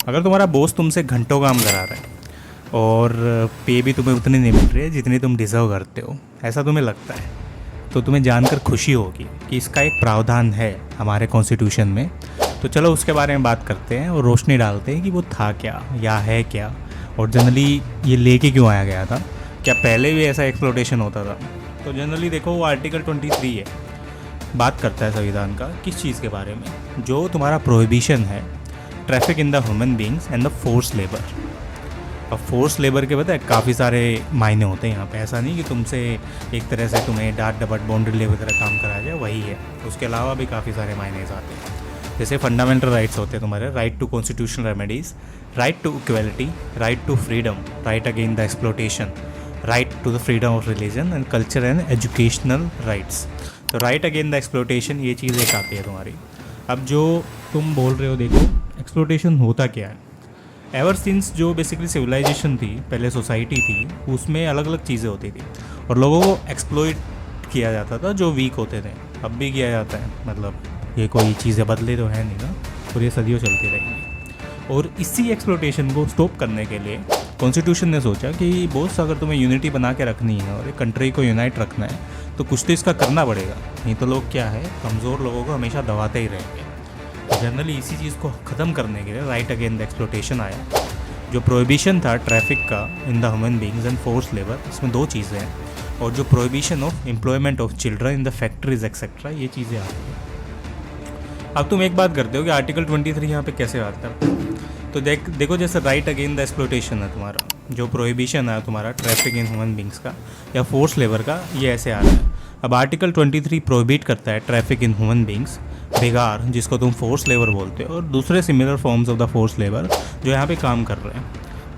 अगर तुम्हारा बॉस तुमसे घंटों काम करा रहा है और पे भी तुम्हें उतनी नहीं मिल रही है जितनी तुम डिज़र्व करते हो, ऐसा तुम्हें लगता है, तो तुम्हें जानकर खुशी होगी कि इसका एक प्रावधान है हमारे कॉन्स्टिट्यूशन में। तो चलो उसके बारे में बात करते हैं और रोशनी डालते हैं कि वो था क्या या है क्या, और जनरली ये लेके क्यों आया गया था। क्या पहले भी ऐसा एक्सप्लोटेशन होता था? तो जनरली देखो, वो आर्टिकल 23 है, बात करता है संविधान का किस चीज़ के बारे में, जो तुम्हारा प्रोहिबिशन है traffic in the human beings and the force labour. अब फोर्स लेबर के पता है काफ़ी सारे मायने होते हैं यहाँ पे। ऐसा नहीं कि तुमसे एक तरह से तुम्हें डांट डपट बाउंड्री लेबर तरह काम कराया जाए, वही है। उसके अलावा भी काफ़ी सारे मायने आते हैं। जैसे फंडामेंटल राइट्स होते हैं तुम्हारे, right to constitutional remedies, right to equality, right to freedom, right against the exploitation, right to the freedom of religion and culture and educational rights. तो राइट अगेंस्ट द एक्सप्लोटेशन, ये चीज़ एक आती है तुम्हारी। अब जो तुम बोल रहे हो, देखो एक्सप्लोटेशन होता क्या है। एवर सिंस जो बेसिकली सिविलाइजेशन थी, पहले सोसाइटी थी, उसमें अलग अलग चीज़ें होती थी और लोगों को एक्सप्लॉइट किया जाता था जो वीक होते थे। अब भी किया जाता है, मतलब ये कोई चीज़ें बदले तो है नहीं ना, और ये सदियों चलती रहेंगी। और इसी एक्सप्लोटेशन को स्टॉप करने के लिए कॉन्स्टिट्यूशन ने सोचा कि बॉस, अगर तुम्हें यूनिटी बना के रखनी है और एक कंट्री को यूनाइट रखना है तो कुछ तो इसका करना पड़ेगा, नहीं तो लोग क्या है, कमज़ोर लोगों को हमेशा दबाते ही रहेंगे। जनरली इसी चीज़ को ख़त्म करने के लिए राइट अगेंस्ट द एक्सप्लोटेशन आया। जो प्रोहिबिशन था ट्रैफिक का in the human beings and force labour, इसमें दो चीज़ें हैं। और जो prohibition of employment of children in the factories etcetera, ये चीज़ें आती हैं। अब तुम एक बात करते हो कि आर्टिकल 23 यहाँ पे कैसे आता है। तो देखो, जैसे राइट अगेंस्ट द एक्सप्लोटेशन है तुम्हारा, जो प्रोहिबिशन है तुम्हारा ट्रैफिक इन ह्यूमन बींग्स का या फोर्स लेबर का, ये ऐसे आ रहा है। अब आर्टिकल 23 प्रोहिबिट करता है ट्रैफिक इन ह्यूमन बींग्स, बेगार, जिसको तुम फोर्स लेबर बोलते हो, और दूसरे similar forms of the force labour जो यहाँ पे काम कर रहे हैं।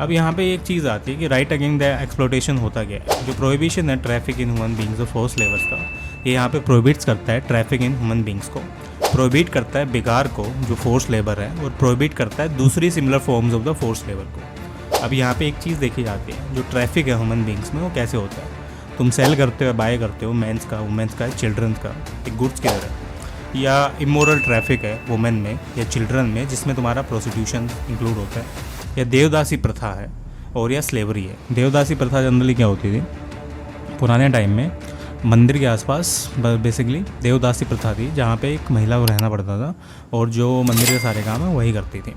अब यहाँ पे एक चीज़ आती है कि राइट अगेंस्ट द एक्सप्लोटेशन होता क्या है। जो प्रोहिबिशन है ट्रैफिक इन ह्यूमन बींग्स और फोर्स लेबर्स का, ये यहाँ पे प्रोहिबिट्स करता है ट्रैफिक इन ह्यूमन बींग्स को, प्रोहिबिट करता है बेगार को जो फोर्स लेबर है, और प्रोहिबिट करता है दूसरी similar forms of the force labour को। अब यहाँ पे एक चीज़ देखी जाती है, जो ट्रैफिक है ह्यूमन बींग्स में, वो कैसे होता है। तुम सेल करते हो, बाय करते हो मेंस का, वुमेंस का, चिल्ड्रंस का, एक गुड्स की तरह। या इमोरल ट्रैफिक है वुमेन में या चिल्ड्रन में, जिसमें तुम्हारा प्रोस्टिट्यूशन इंक्लूड होता है। या देवदासी प्रथा है, और या स्लेवरी है। देवदासी प्रथा जनरली क्या होती थी, पुराने टाइम में मंदिर के आसपास बेसिकली देवदासी प्रथा थी, जहाँ पे एक महिला को रहना पड़ता था और जो मंदिर के सारे काम है वही करती थी,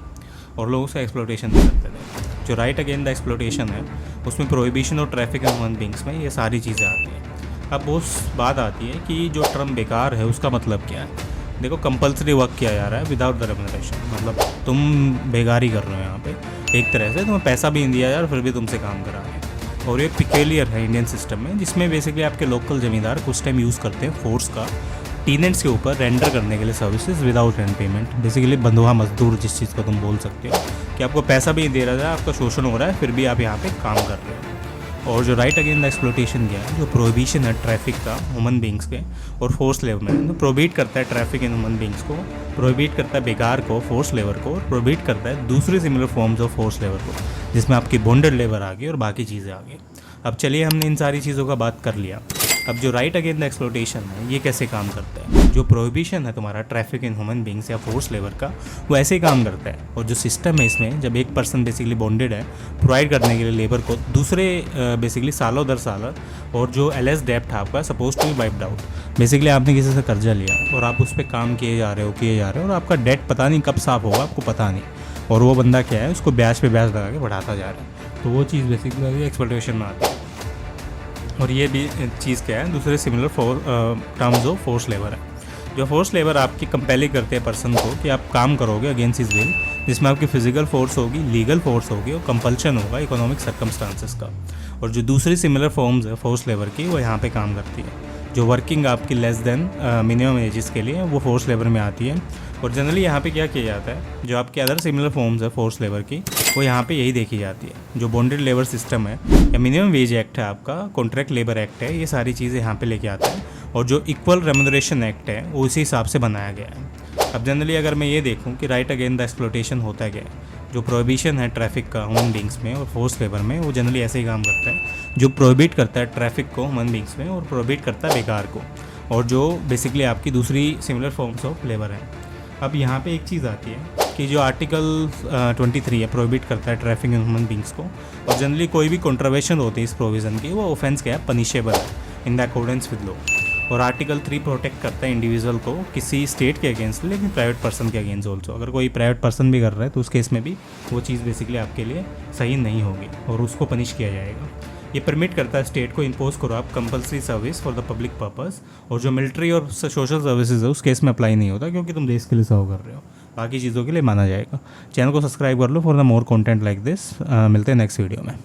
और लोग उसका एक्सप्लोटेशन भी करते थे। जो राइट अगेंस्ट द एक्सप्लोटेशन है, उसमें प्रोहिबिशन और ट्रैफिक इन ह्यूमन बींग्स में ये सारी चीज़ें आती हैं। अब उस बात आती है कि जो टर्म बेकार है उसका मतलब क्या है। देखो, कंपलसरी वर्क किया जा रहा है विदाउट द रेम्यूनरेशन, मतलब तुम बेगारी कर रहे हो यहाँ पे, एक तरह से तुम्हें पैसा भी नहीं दिया जा रहा, फिर भी तुमसे काम करा रहे हैं। और ये पिकेलियर है इंडियन सिस्टम में, जिसमें बेसिकली आपके लोकल ज़मींदार कुछ टाइम यूज़ करते हैं फोर्स का टीनेंट्स के ऊपर रेंडर करने के लिए services without rent payment. Basically बंधुआ मजदूर जिस चीज़ को तुम बोल सकते हो, कि आपको पैसा भी नहीं दे रहा है, आपका शोषण हो रहा है, फिर भी आप यहाँ पे काम कर रहे हो। और जो राइट अगेंस्ट द एक्सप्लोटेशन गया है, जो प्रोहिबिशन है ट्रैफिक का ह्यूमन बींग्स के और फोर्स लेबर में, तो प्रोहिबिट करता है ट्रैफिक इन ह्यूमन बींग्स को, प्रोहिबिट करता है बेगार को, फोर्स लेबर को, और प्रोहिबिट करता है दूसरी similar forms of force labour को, जिसमें आपकी बॉन्डेड लेबर आ गई और बाकी चीज़ें आ गई। अब चलिए, हमने इन सारी चीज़ों का बात कर लिया। अब जो राइट अगेंस्ट द एक्सप्लोटेशन है, ये कैसे काम करता है। जो प्रोहिबिशन है तुम्हारा ट्रैफिक इन ह्यूमन बींग्स या फोर्स लेबर का, वो ऐसे ही काम करता है। और जो सिस्टम है इसमें, जब एक पर्सन बेसिकली बॉन्डेड है प्रोवाइड करने के लिए लेबर को दूसरे बेसिकली सालों दर साल, और जो एलएस डेप्ट है आपका suppose to be wiped out. Basically आपने किसी से कर्जा लिया और आप उस पर काम किए जा रहे हो, और आपका डेट पता नहीं कब साफ होगा, आपको पता नहीं, और वो बंदा क्या है, उसको ब्याज पे ब्याज लगा के बढ़ाता जा रहा है। तो वो चीज़ बेसिकली एक्सप्लोटेशन में आती है। और ये भी चीज़ क्या है, दूसरे similar terms of force labour है। जो फोर्स लेबर आपकी कंपेलिंग करते हैं पर्सन को कि आप काम करोगे अगेंस्ट हिज विल, जिसमें आपकी फिजिकल फोर्स होगी, लीगल फोर्स होगी, और कंपल्शन होगा इकोनॉमिक सर्कमस्टांसेस का। और जो दूसरी सिमिलर फॉर्म्स है फोर्स लेबर की, वो यहाँ पे काम करती है। जो वर्किंग आपकी लेस देन मिनिमम एजेस के लिए, वो फोर्स लेबर में आती है। और जनरली यहाँ पे क्या किया जाता है, जो आपके अदर सिमिलर फॉर्म्स है फोर्स लेबर की, वो यहाँ पे यही देखी जाती है। जो बॉन्डेड लेबर सिस्टम है या मिनिमम वेज एक्ट है आपका, कॉन्ट्रैक्ट लेबर एक्ट है, ये सारी चीज़ें यहाँ पे लेके आता है। और जो इक्वल रेम्यूनरेशन एक्ट है, वो उसी हिसाब से बनाया गया है। अब जनरली अगर मैं ये देखूँ कि राइट अगेंस्ट द एक्सप्लोटेशन होता है क्या, जो प्रोहिबिशन है ट्रैफिक का ह्यूमन बींग्स में और फोर्स लेबर में, वो जनरली ऐसे ही काम करता है। जो प्रोहिबिट करता है ट्रैफिक को ह्यूमन बींग्स में, और प्रोहिबिट करता है बेकार को, और जो बेसिकली आपकी दूसरी सिमिलर फॉर्म्स ऑफ लेबर है। अब यहाँ पे एक चीज़ आती है कि जो आर्टिकल 23 है प्रोहिबिट करता है ट्रैफिकिंग ह्यूमन बींग्स को, और जनरली कोई भी कंट्रावेशन होती है इस प्रोविज़न की, वो ऑफेंस क्या है, पनिशेबल है in the accordance with law. और आर्टिकल 3 प्रोटेक्ट करता है इंडिविजुअल को किसी स्टेट के अगेंस्ट, लेकिन प्राइवेट पर्सन के अगेंस्ट ऑल्सो। अगर कोई प्राइवेट पर्सन भी कर रहा है तो उस केस में भी वो चीज़ बेसिकली आपके लिए सही नहीं होगी और उसको पनिश किया जाएगा। ये परमिट करता है स्टेट को इम्पोज करो आप compulsory service for the public purpose, और जो मिलिट्री और सोशल सर्विसेज है उस केस में अप्लाई नहीं होता, क्योंकि तुम देश के लिए सर्व कर रहे हो। बाकी चीज़ों के लिए माना जाएगा। चैनल को सब्सक्राइब कर लो for the more content like this. मिलते हैं नेक्स्ट वीडियो में।